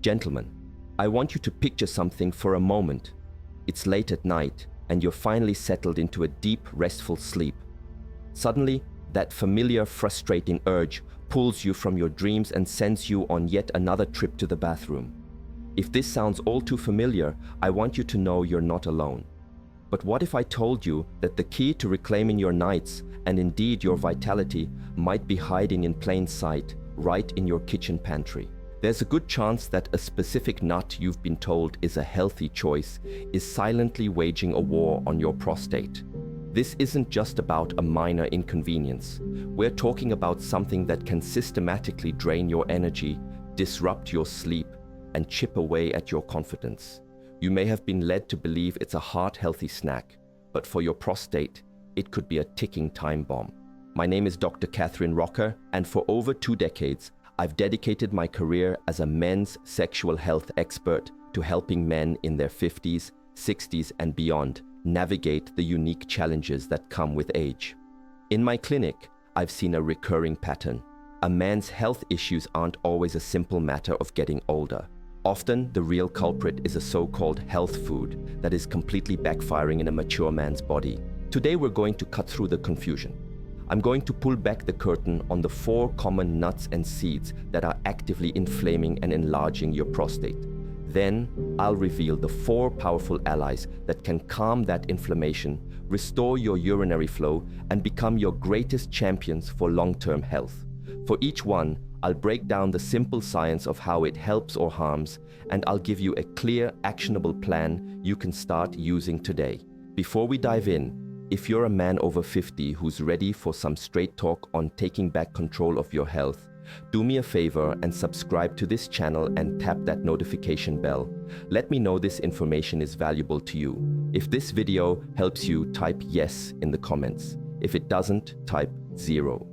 Gentlemen, I want you to picture something for a moment. It's late at night, and you're finally settled into a deep, restful sleep. Suddenly, that familiar, frustrating urge pulls you from your dreams and sends you on yet another trip to the bathroom. If this sounds all too familiar, I want you to know you're not alone. But what if I told you that the key to reclaiming your nights, and indeed your vitality, might be hiding in plain sight, right in your kitchen pantry? There's a good chance that a specific nut you've been told is a healthy choice is silently waging a war on your prostate. This isn't just about a minor inconvenience. We're talking about something that can systematically drain your energy, disrupt your sleep, and chip away at your confidence. You may have been led to believe it's a heart-healthy snack, but for your prostate, it could be a ticking time bomb. My name is Dr. Catherine Rocker, and for over 2 decades, I've dedicated my career as a men's sexual health expert to helping men in their 50s, 60s, and beyond navigate the unique challenges that come with age. In my clinic, I've seen a recurring pattern. A man's health issues aren't always a simple matter of getting older. Often, the real culprit is a so-called health food that is completely backfiring in a mature man's body. Today, we're going to cut through the confusion. I'm going to pull back the curtain on the 4 common nuts and seeds that are actively inflaming and enlarging your prostate. Then, I'll reveal the 4 powerful allies that can calm that inflammation, restore your urinary flow, and become your greatest champions for long-term health. For each one, I'll break down the simple science of how it helps or harms, and I'll give you a clear, actionable plan you can start using today. Before we dive in, if you're a man over 50 who's ready for some straight talk on taking back control of your health, do me a favor and subscribe to this channel and tap that notification bell. Let me know this information is valuable to you. If this video helps you, type yes in the comments. If it doesn't, type 0.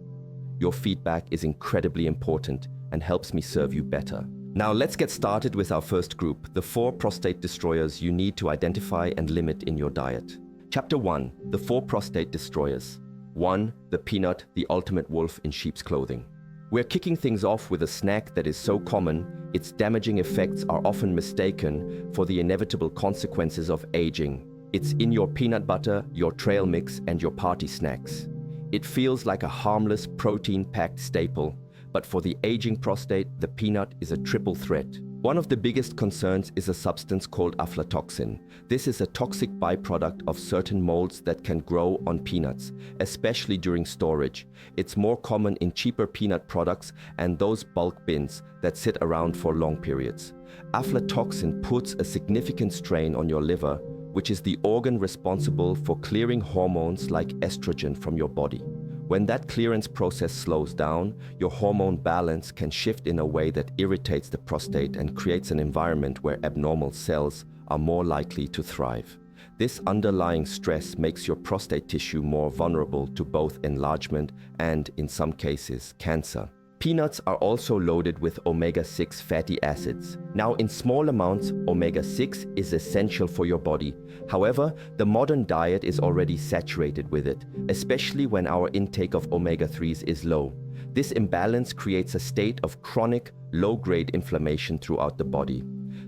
Your feedback is incredibly important and helps me serve you better. Now let's get started with our first group, the 4 prostate destroyers you need to identify and limit in your diet. Chapter 1, the 4 prostate destroyers. 1. The peanut, the ultimate wolf in sheep's clothing. We're kicking things off with a snack that is so common, its damaging effects are often mistaken for the inevitable consequences of aging. It's in your peanut butter, your trail mix, and your party snacks. It feels like a harmless, protein-packed staple, but for the aging prostate, the peanut is a triple threat. One of the biggest concerns is a substance called aflatoxin. This is a toxic byproduct of certain molds that can grow on peanuts, especially during storage. It's more common in cheaper peanut products and those bulk bins that sit around for long periods. Aflatoxin puts a significant strain on your liver, which is the organ responsible for clearing hormones like estrogen from your body. When that clearance process slows down, your hormone balance can shift in a way that irritates the prostate and creates an environment where abnormal cells are more likely to thrive. This underlying stress makes your prostate tissue more vulnerable to both enlargement and, in some cases, cancer. Peanuts are also loaded with omega-6 fatty acids. Now, in small amounts, omega-6 is essential for your body. However, the modern diet is already saturated with it, especially when our intake of omega-3s is low. This imbalance creates a state of chronic, low-grade inflammation throughout the body.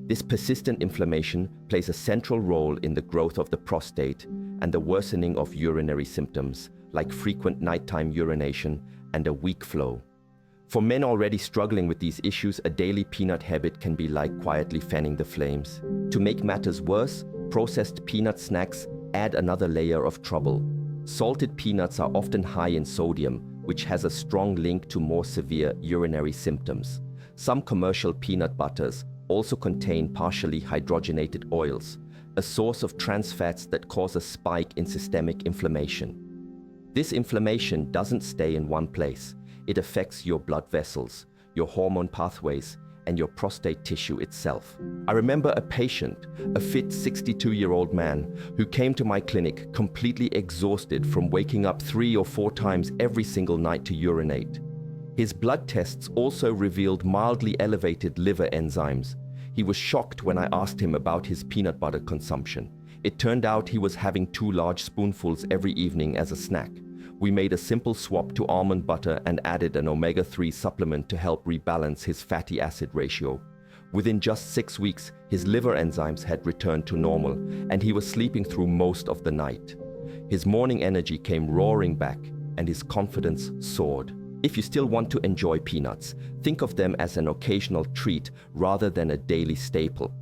This persistent inflammation plays a central role in the growth of the prostate and the worsening of urinary symptoms, like frequent nighttime urination and a weak flow. For men already struggling with these issues, a daily peanut habit can be like quietly fanning the flames. To make matters worse, processed peanut snacks add another layer of trouble. Salted peanuts are often high in sodium, which has a strong link to more severe urinary symptoms. Some commercial peanut butters also contain partially hydrogenated oils, a source of trans fats that cause a spike in systemic inflammation. This inflammation doesn't stay in one place. It affects your blood vessels, your hormone pathways, and your prostate tissue itself. I remember a patient, a fit 62-year-old man, who came to my clinic completely exhausted from waking up 3 or 4 times every single night to urinate. His blood tests also revealed mildly elevated liver enzymes. He was shocked when I asked him about his peanut butter consumption. It turned out he was having 2 large spoonfuls every evening as a snack. We made a simple swap to almond butter and added an omega-3 supplement to help rebalance his fatty acid ratio. Within just 6 weeks, his liver enzymes had returned to normal, and he was sleeping through most of the night. His morning energy came roaring back, and his confidence soared. If you still want to enjoy peanuts, think of them as an occasional treat rather than a daily staple.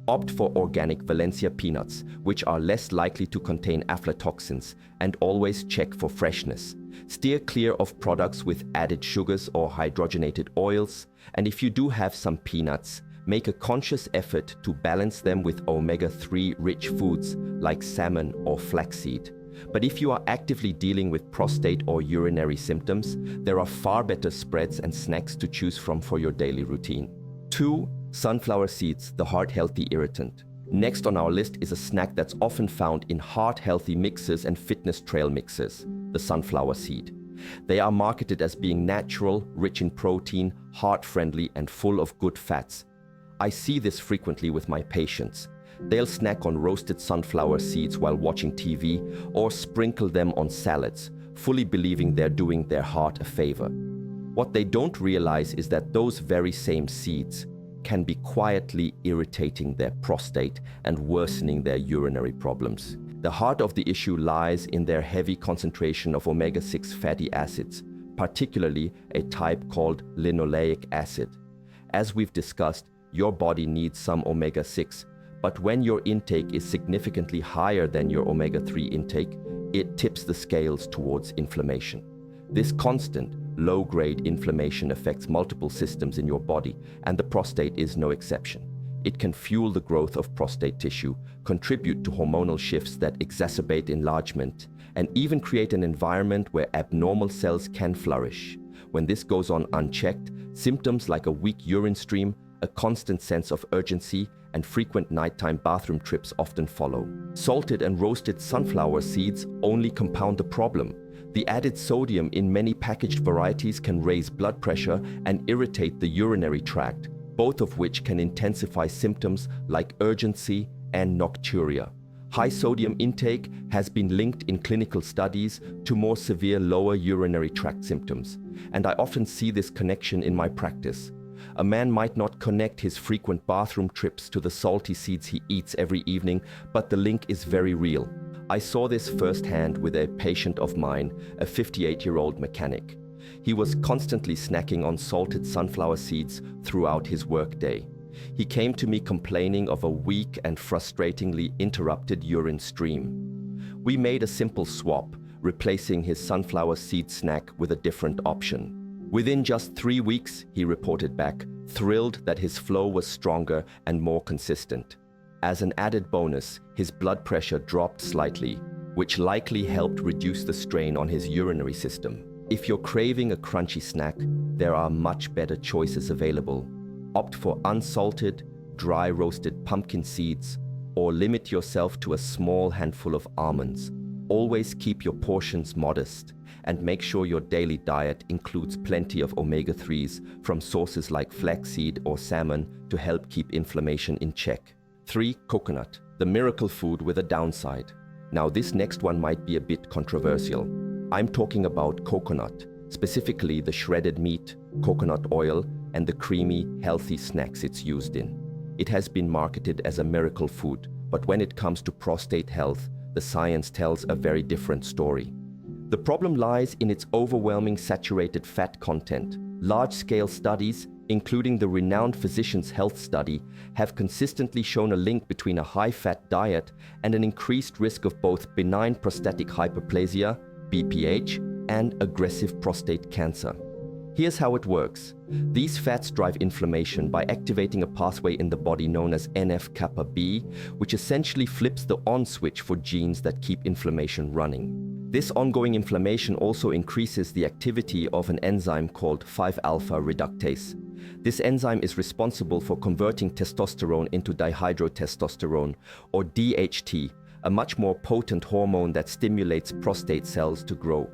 Opt for organic Valencia peanuts, which are less likely to contain aflatoxins, and always check for freshness. Steer clear of products with added sugars or hydrogenated oils, and if you do have some peanuts, make a conscious effort to balance them with omega-3 rich foods like salmon or flaxseed. But if you are actively dealing with prostate or urinary symptoms, there are far better spreads and snacks to choose from for your daily routine. 2. Sunflower seeds, the heart-healthy irritant. Next on our list is a snack that's often found in heart-healthy mixes and fitness trail mixes, the sunflower seed. They are marketed as being natural, rich in protein, heart-friendly, and full of good fats. I see this frequently with my patients. They'll snack on roasted sunflower seeds while watching TV or sprinkle them on salads, fully believing they're doing their heart a favor. What they don't realize is that those very same seeds can be quietly irritating their prostate and worsening their urinary problems. The heart of the issue lies in their heavy concentration of omega-6 fatty acids, particularly a type called linoleic acid. As we've discussed, your body needs some omega-6, but when your intake is significantly higher than your omega-3 intake, it tips the scales towards inflammation. This constant, low-grade inflammation affects multiple systems in your body, and the prostate is no exception. It can fuel the growth of prostate tissue, contribute to hormonal shifts that exacerbate enlargement, and even create an environment where abnormal cells can flourish. When this goes on unchecked, symptoms like a weak urine stream, a constant sense of urgency, and frequent nighttime bathroom trips often follow. Salted and roasted sunflower seeds only compound the problem. The added sodium in many packaged varieties can raise blood pressure and irritate the urinary tract, both of which can intensify symptoms like urgency and nocturia. High sodium intake has been linked in clinical studies to more severe lower urinary tract symptoms, and I often see this connection in my practice. A man might not connect his frequent bathroom trips to the salty seeds he eats every evening, but the link is very real. I saw this firsthand with a patient of mine, a 58-year-old mechanic. He was constantly snacking on salted sunflower seeds throughout his workday. He came to me complaining of a weak and frustratingly interrupted urine stream. We made a simple swap, replacing his sunflower seed snack with a different option. Within just 3 weeks, he reported back, thrilled that his flow was stronger and more consistent. As an added bonus, his blood pressure dropped slightly, which likely helped reduce the strain on his urinary system. If you're craving a crunchy snack, there are much better choices available. Opt for unsalted, dry roasted pumpkin seeds, or limit yourself to a small handful of almonds. Always keep your portions modest, and make sure your daily diet includes plenty of omega-3s from sources like flaxseed or salmon to help keep inflammation in check. 3. Coconut, the miracle food with a downside. Now this next one might be a bit controversial. I'm talking about coconut, specifically the shredded meat, coconut oil, and the creamy, healthy snacks it's used in. It has been marketed as a miracle food, but when it comes to prostate health, the science tells a very different story. The problem lies in its overwhelming saturated fat content. Large-scale studies, including the renowned Physicians' Health Study, have consistently shown a link between a high-fat diet and an increased risk of both benign prostatic hyperplasia, BPH, and aggressive prostate cancer. Here's how it works. These fats drive inflammation by activating a pathway in the body known as NF-kappa B, which essentially flips the on switch for genes that keep inflammation running. This ongoing inflammation also increases the activity of an enzyme called 5-alpha reductase. This enzyme is responsible for converting testosterone into dihydrotestosterone, or DHT, a much more potent hormone that stimulates prostate cells to grow.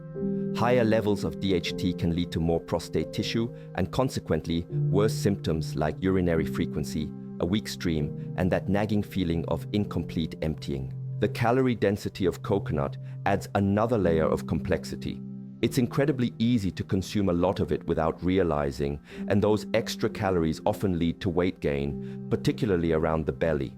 Higher levels of DHT can lead to more prostate tissue and consequently worse symptoms like urinary frequency, a weak stream, and that nagging feeling of incomplete emptying. The calorie density of coconut adds another layer of complexity. It's incredibly easy to consume a lot of it without realizing, and those extra calories often lead to weight gain, particularly around the belly.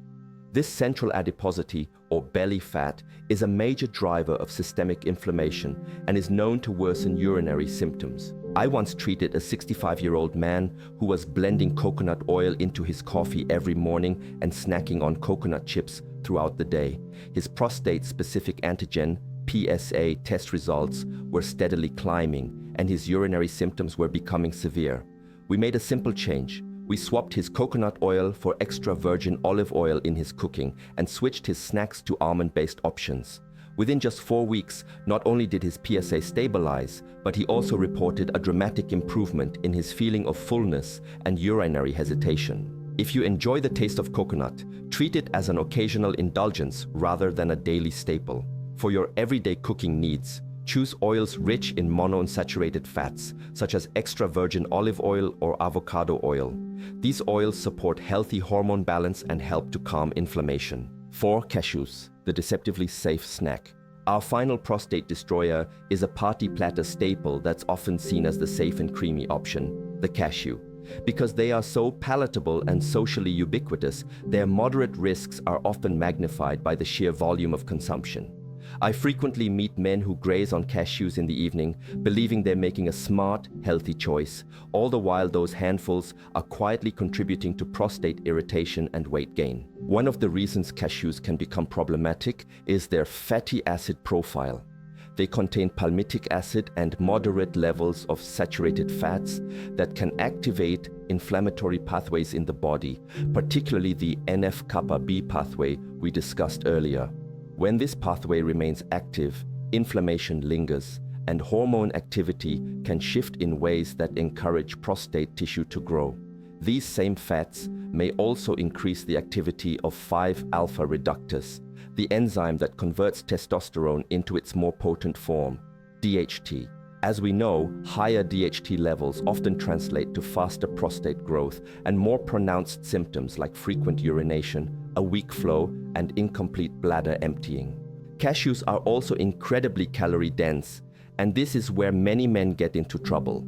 This central adiposity, or belly fat, is a major driver of systemic inflammation and is known to worsen urinary symptoms. I once treated a 65-year-old man who was blending coconut oil into his coffee every morning and snacking on coconut chips throughout the day. His prostate-specific antigen, PSA, test results were steadily climbing, and his urinary symptoms were becoming severe. We made a simple change. We swapped his coconut oil for extra virgin olive oil in his cooking and switched his snacks to almond-based options. Within just 4 weeks, not only did his PSA stabilize, but he also reported a dramatic improvement in his feeling of fullness and urinary hesitation. If you enjoy the taste of coconut, treat it as an occasional indulgence rather than a daily staple. For your everyday cooking needs, choose oils rich in monounsaturated fats, such as extra virgin olive oil or avocado oil. These oils support healthy hormone balance and help to calm inflammation. 4. Cashews, the deceptively safe snack. Our final prostate destroyer is a party platter staple that's often seen as the safe and creamy option, the cashew. Because they are so palatable and socially ubiquitous, their moderate risks are often magnified by the sheer volume of consumption. I frequently meet men who graze on cashews in the evening, believing they're making a smart, healthy choice, all the while those handfuls are quietly contributing to prostate irritation and weight gain. One of the reasons cashews can become problematic is their fatty acid profile. They contain palmitic acid and moderate levels of saturated fats that can activate inflammatory pathways in the body, particularly the NF-kappa B pathway we discussed earlier. When this pathway remains active, inflammation lingers, and hormone activity can shift in ways that encourage prostate tissue to grow. These same fats may also increase the activity of 5-alpha reductase, the enzyme that converts testosterone into its more potent form, DHT. As we know, higher DHT levels often translate to faster prostate growth and more pronounced symptoms like frequent urination, a weak flow, and incomplete bladder emptying. Cashews are also incredibly calorie-dense, and this is where many men get into trouble.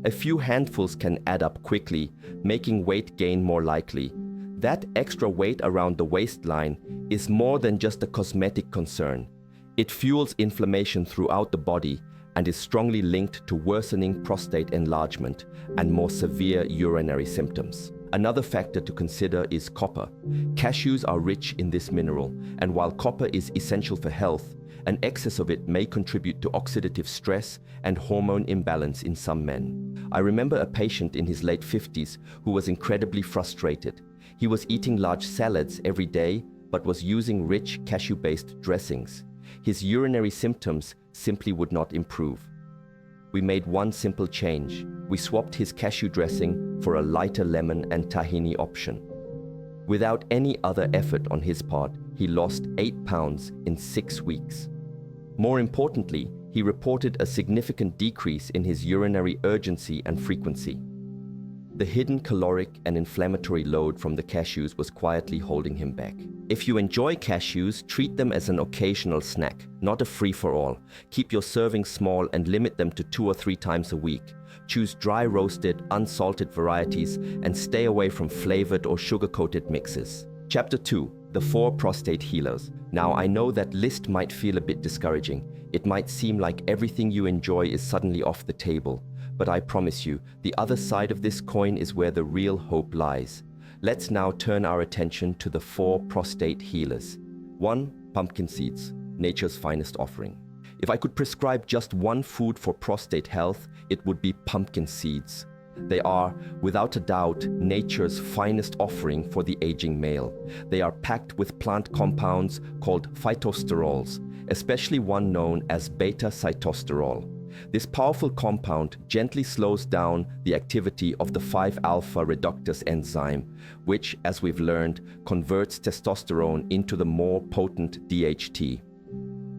A few handfuls can add up quickly, making weight gain more likely. That extra weight around the waistline is more than just a cosmetic concern. It fuels inflammation throughout the body and is strongly linked to worsening prostate enlargement and more severe urinary symptoms. Another factor to consider is copper. Cashews are rich in this mineral, and while copper is essential for health, an excess of it may contribute to oxidative stress and hormone imbalance in some men. I remember a patient in his late 50s who was incredibly frustrated. He was eating large salads every day, but was using rich cashew-based dressings. His urinary symptoms simply would not improve. We made one simple change. We swapped his cashew dressing for a lighter lemon and tahini option. Without any other effort on his part, he lost 8 pounds in 6 weeks. More importantly, he reported a significant decrease in his urinary urgency and frequency. The hidden caloric and inflammatory load from the cashews was quietly holding him back. If you enjoy cashews, treat them as an occasional snack, not a free-for-all. Keep your servings small and limit them to 2 or 3 times a week. Choose dry roasted, unsalted varieties and stay away from flavored or sugar-coated mixes. Chapter 2. The 4 prostate healers. Now, I know that list might feel a bit discouraging. It might seem like everything you enjoy is suddenly off the table. But I promise you, the other side of this coin is where the real hope lies. Let's now turn our attention to the 4 prostate healers. 1. Pumpkin seeds, nature's finest offering. If I could prescribe just one food for prostate health, it would be pumpkin seeds. They are, without a doubt, nature's finest offering for the aging male. They are packed with plant compounds called phytosterols, especially one known as beta-cytosterol. This powerful compound gently slows down the activity of the 5-alpha reductase enzyme, which, as we've learned, converts testosterone into the more potent DHT.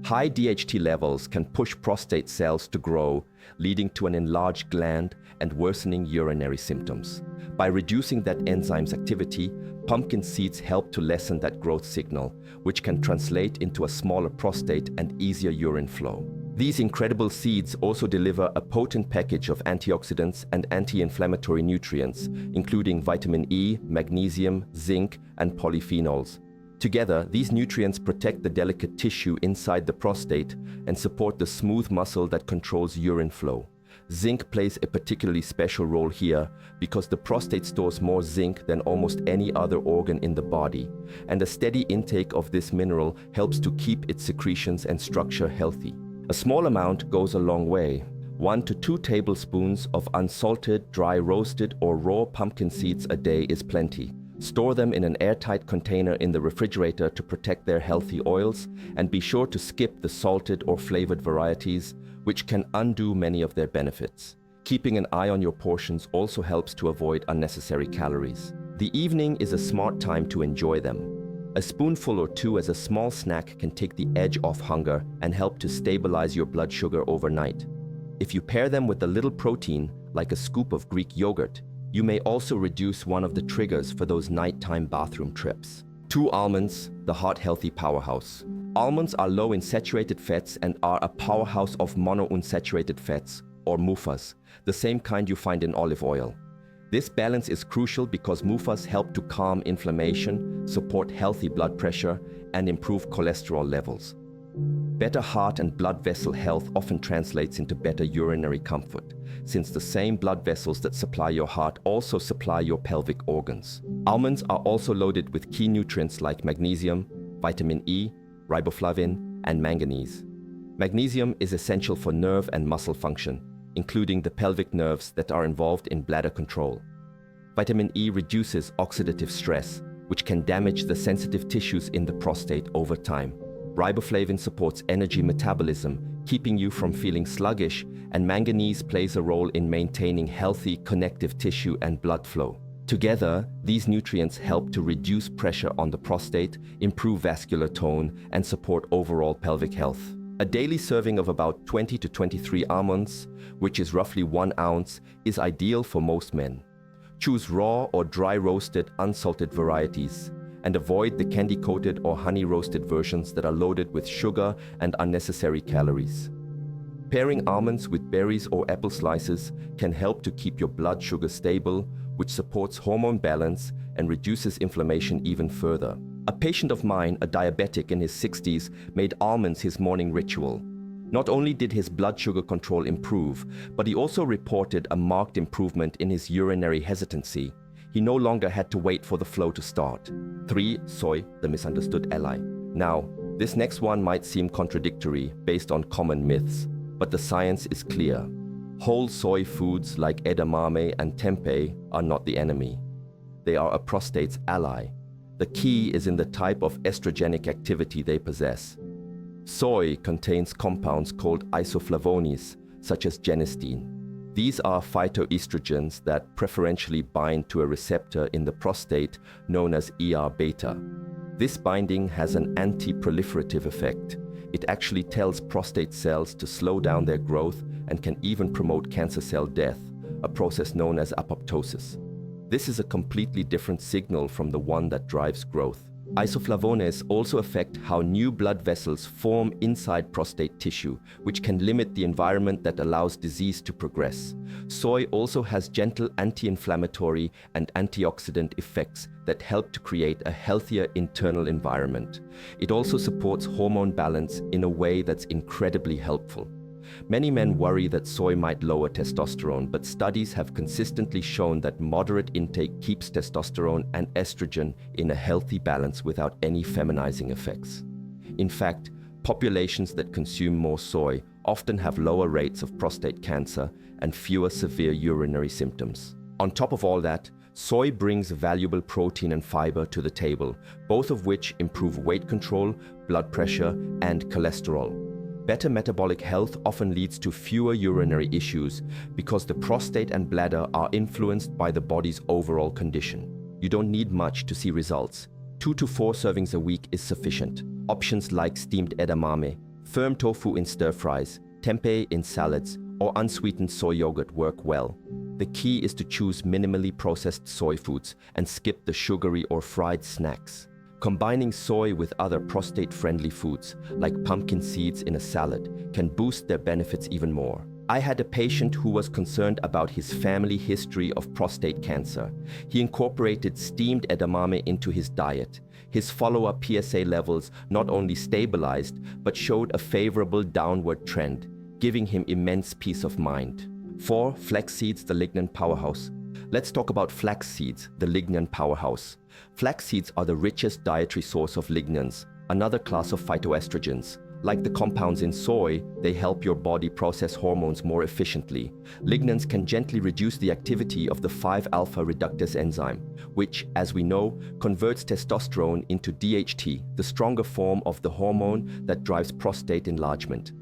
High DHT levels can push prostate cells to grow, leading to an enlarged gland and worsening urinary symptoms. By reducing that enzyme's activity, pumpkin seeds help to lessen that growth signal, which can translate into a smaller prostate and easier urine flow. These incredible seeds also deliver a potent package of antioxidants and anti-inflammatory nutrients, including vitamin E, magnesium, zinc, and polyphenols. Together, these nutrients protect the delicate tissue inside the prostate and support the smooth muscle that controls urine flow. Zinc plays a particularly special role here because the prostate stores more zinc than almost any other organ in the body, and a steady intake of this mineral helps to keep its secretions and structure healthy. A small amount goes a long way. 1 to 2 tablespoons of unsalted, dry roasted, or raw pumpkin seeds a day is plenty. Store them in an airtight container in the refrigerator to protect their healthy oils, and be sure to skip the salted or flavored varieties, which can undo many of their benefits. Keeping an eye on your portions also helps to avoid unnecessary calories. The evening is a smart time to enjoy them. A spoonful or two as a small snack can take the edge off hunger and help to stabilize your blood sugar overnight. If you pair them with a little protein, like a scoop of Greek yogurt, you may also reduce one of the triggers for those nighttime bathroom trips. 2 almonds, the heart-healthy powerhouse. Almonds are low in saturated fats and are a powerhouse of monounsaturated fats, or MUFAs, the same kind you find in olive oil. This balance is crucial because MUFAs help to calm inflammation, support healthy blood pressure, and improve cholesterol levels. Better heart and blood vessel health often translates into better urinary comfort, since the same blood vessels that supply your heart also supply your pelvic organs. Almonds are also loaded with key nutrients like magnesium, vitamin E, riboflavin, and manganese. Magnesium is essential for nerve and muscle function, including the pelvic nerves that are involved in bladder control. Vitamin E reduces oxidative stress, which can damage the sensitive tissues in the prostate over time. Riboflavin supports energy metabolism, keeping you from feeling sluggish, and manganese plays a role in maintaining healthy connective tissue and blood flow. Together, these nutrients help to reduce pressure on the prostate, improve vascular tone, and support overall pelvic health. A daily serving of about 20 to 23 almonds, which is roughly 1 ounce, is ideal for most men. Choose raw or dry roasted, unsalted varieties, and avoid the candy-coated or honey-roasted versions that are loaded with sugar and unnecessary calories. Pairing almonds with berries or apple slices can help to keep your blood sugar stable, which supports hormone balance and reduces inflammation even further. A patient of mine, a diabetic in his 60s, made almonds his morning ritual. Not only did his blood sugar control improve, but he also reported a marked improvement in his urinary hesitancy. He no longer had to wait for the flow to start. 3. Soy, the misunderstood ally. Now, this next one might seem contradictory based on common myths, but the science is clear. Whole soy foods like edamame and tempeh are not the enemy. They are a prostate's ally. The key is in the type of estrogenic activity they possess. Soy contains compounds called isoflavones, such as genistein. These are phytoestrogens that preferentially bind to a receptor in the prostate known as ER-beta. This binding has an anti-proliferative effect. It actually tells prostate cells to slow down their growth and can even promote cancer cell death, a process known as apoptosis. This is a completely different signal from the one that drives growth. Isoflavones also affect how new blood vessels form inside prostate tissue, which can limit the environment that allows disease to progress. Soy also has gentle anti-inflammatory and antioxidant effects that help to create a healthier internal environment. It also supports hormone balance in a way that's incredibly helpful. Many men worry that soy might lower testosterone, but studies have consistently shown that moderate intake keeps testosterone and estrogen in a healthy balance without any feminizing effects. In fact, populations that consume more soy often have lower rates of prostate cancer and fewer severe urinary symptoms. On top of all that, soy brings valuable protein and fiber to the table, both of which improve weight control, blood pressure, and cholesterol. Better metabolic health often leads to fewer urinary issues because the prostate and bladder are influenced by the body's overall condition. You don't need much to see results. 2 to 4 servings a week is sufficient. Options like steamed edamame, firm tofu in stir-fries, tempeh in salads, or unsweetened soy yogurt work well. The key is to choose minimally processed soy foods and skip the sugary or fried snacks. Combining soy with other prostate-friendly foods, like pumpkin seeds in a salad, can boost their benefits even more. I had a patient who was concerned about his family history of prostate cancer. He incorporated steamed edamame into his diet. His follow-up PSA levels not only stabilized, but showed a favorable downward trend, giving him immense peace of mind. 4. Flax seeds, the lignan powerhouse. Let's talk about flax seeds, the lignan powerhouse. Flax seeds are the richest dietary source of lignans, another class of phytoestrogens. Like the compounds in soy, they help your body process hormones more efficiently. Lignans can gently reduce the activity of the 5-alpha reductase enzyme, which, as we know, converts testosterone into DHT, the stronger form of the hormone that drives prostate enlargement.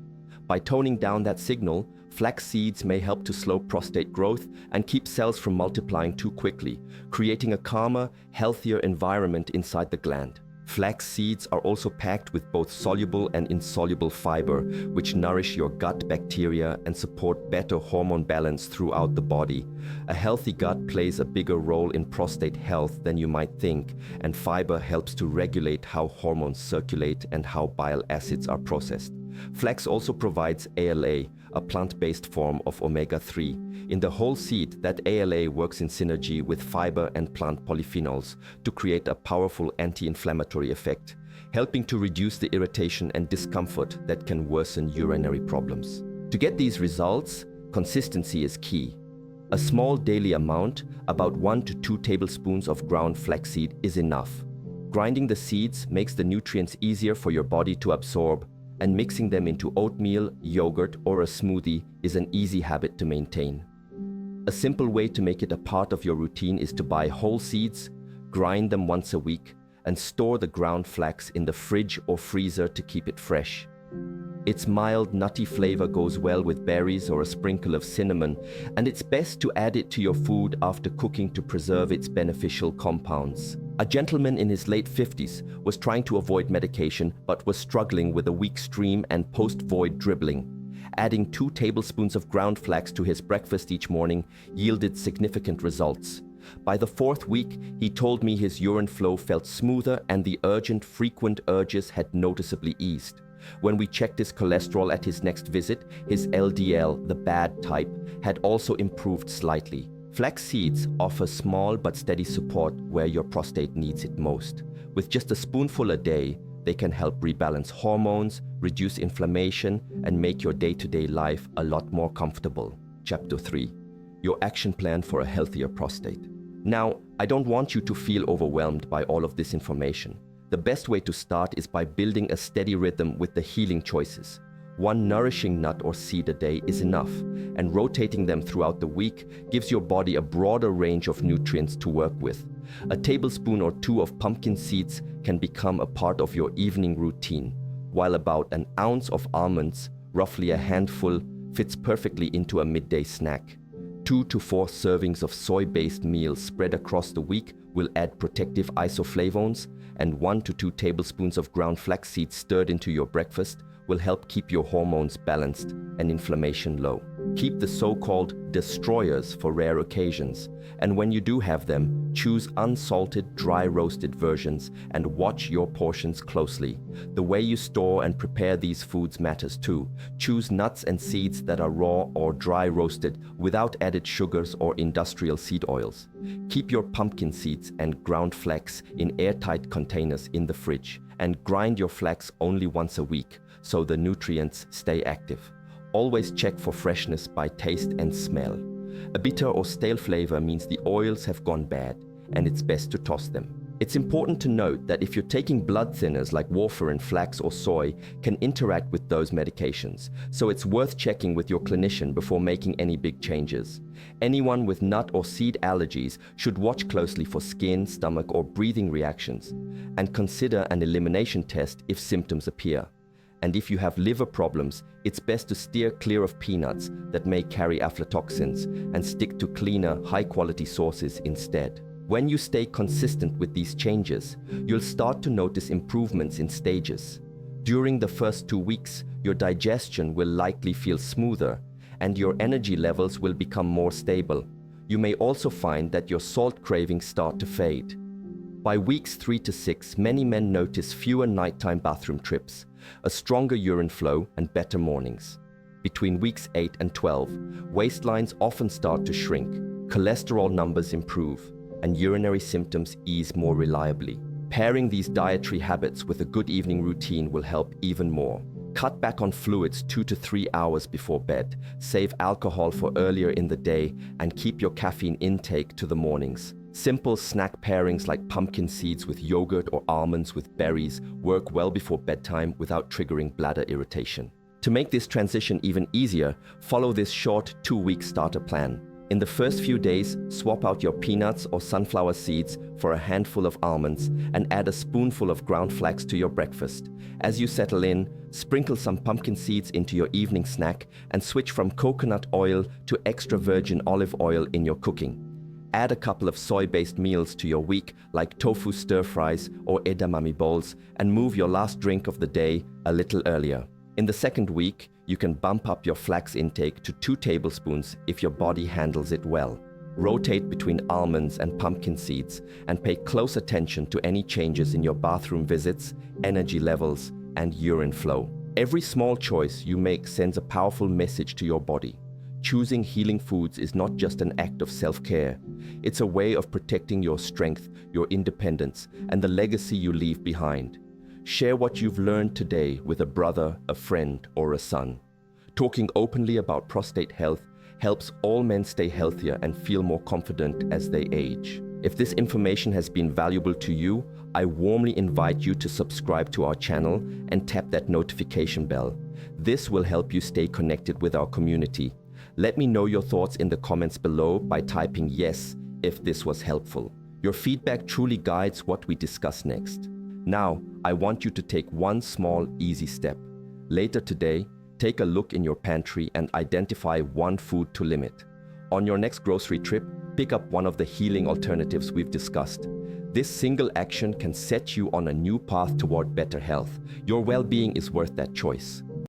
By toning down that signal, flax seeds may help to slow prostate growth and keep cells from multiplying too quickly, creating a calmer, healthier environment inside the gland. Flax seeds are also packed with both soluble and insoluble fiber, which nourish your gut bacteria and support better hormone balance throughout the body. A healthy gut plays a bigger role in prostate health than you might think, and fiber helps to regulate how hormones circulate and how bile acids are processed. Flax also provides ALA, a plant-based form of omega-3. In the whole seed, that ALA works in synergy with fiber and plant polyphenols to create a powerful anti-inflammatory effect, helping to reduce the irritation and discomfort that can worsen urinary problems. To get these results, consistency is key. A small daily amount, about 1 to 2 tablespoons of ground flaxseed, is enough. Grinding the seeds makes the nutrients easier for your body to absorb, and mixing them into oatmeal, yogurt, or a smoothie is an easy habit to maintain. A simple way to make it a part of your routine is to buy whole seeds, grind them once a week, and store the ground flax in the fridge or freezer to keep it fresh. Its mild, nutty flavor goes well with berries or a sprinkle of cinnamon, and it's best to add it to your food after cooking to preserve its beneficial compounds. A gentleman in his late 50s was trying to avoid medication but was struggling with a weak stream and post-void dribbling. Adding 2 tablespoons of ground flax to his breakfast each morning yielded significant results. By the 4th week, he told me his urine flow felt smoother and the urgent, frequent urges had noticeably eased. When we checked his cholesterol at his next visit, his LDL, the bad type, had also improved slightly. Flax seeds offer small but steady support where your prostate needs it most. With just a spoonful a day, they can help rebalance hormones, reduce inflammation, and make your day-to-day life a lot more comfortable. Chapter 3. Your action plan for a healthier prostate. Now, I don't want you to feel overwhelmed by all of this information. The best way to start is by building a steady rhythm with the healing choices. 1 nourishing nut or seed a day is enough, and rotating them throughout the week gives your body a broader range of nutrients to work with. A tablespoon or 2 of pumpkin seeds can become a part of your evening routine, while about an ounce of almonds, roughly a handful, fits perfectly into a midday snack. 2 to 4 servings of soy-based meals spread across the week will add protective isoflavones, and 1 to 2 tablespoons of ground flax seeds stirred into your breakfast will help keep your hormones balanced and inflammation low. Keep the so-called destroyers for rare occasions, and when you do have them, choose unsalted, dry-roasted versions and watch your portions closely. The way you store and prepare these foods matters too. Choose nuts and seeds that are raw or dry-roasted without added sugars or industrial seed oils. Keep your pumpkin seeds and ground flax in airtight containers in the fridge, and grind your flax only once a week so the nutrients stay active. Always check for freshness by taste and smell. A bitter or stale flavor means the oils have gone bad, and it's best to toss them. It's important to note that if you're taking blood thinners like warfarin, flax, or soy can interact with those medications, so it's worth checking with your clinician before making any big changes. Anyone with nut or seed allergies should watch closely for skin, stomach, or breathing reactions, and consider an elimination test if symptoms appear. And if you have liver problems, it's best to steer clear of peanuts that may carry aflatoxins and stick to cleaner, high-quality sources instead. When you stay consistent with these changes, you'll start to notice improvements in stages. During the first 2 weeks, your digestion will likely feel smoother, and your energy levels will become more stable. You may also find that your salt cravings start to fade. By weeks 3 to 6, many men notice fewer nighttime bathroom trips, a stronger urine flow, and better mornings. Between weeks 8 and 12, waistlines often start to shrink, cholesterol numbers improve, and urinary symptoms ease more reliably. Pairing these dietary habits with a good evening routine will help even more. Cut back on fluids 2 to 3 hours before bed, save alcohol for earlier in the day, and keep your caffeine intake to the mornings. Simple snack pairings like pumpkin seeds with yogurt or almonds with berries work well before bedtime without triggering bladder irritation. To make this transition even easier, follow this short 2-week starter plan. In the first few days, swap out your peanuts or sunflower seeds for a handful of almonds and add a spoonful of ground flax to your breakfast. As you settle in, sprinkle some pumpkin seeds into your evening snack and switch from coconut oil to extra virgin olive oil in your cooking. Add a couple of soy-based meals to your week, like tofu stir-fries or edamame bowls, and move your last drink of the day a little earlier. In the second week, you can bump up your flax intake to 2 tablespoons if your body handles it well. Rotate between almonds and pumpkin seeds and pay close attention to any changes in your bathroom visits, energy levels, and urine flow. Every small choice you make sends a powerful message to your body. Choosing healing foods is not just an act of self-care. It's a way of protecting your strength, your independence, and the legacy you leave behind. Share what you've learned today with a brother, a friend, or a son. Talking openly about prostate health helps all men stay healthier and feel more confident as they age. If this information has been valuable to you, I warmly invite you to subscribe to our channel and tap that notification bell. This will help you stay connected with our community. Let me know your thoughts in the comments below by typing yes if this was helpful. Your feedback truly guides what we discuss next. Now, I want you to take one small, easy step. Later today, take a look in your pantry and identify one food to limit. On your next grocery trip, pick up one of the healing alternatives we've discussed. This single action can set you on a new path toward better health. Your well-being is worth that choice.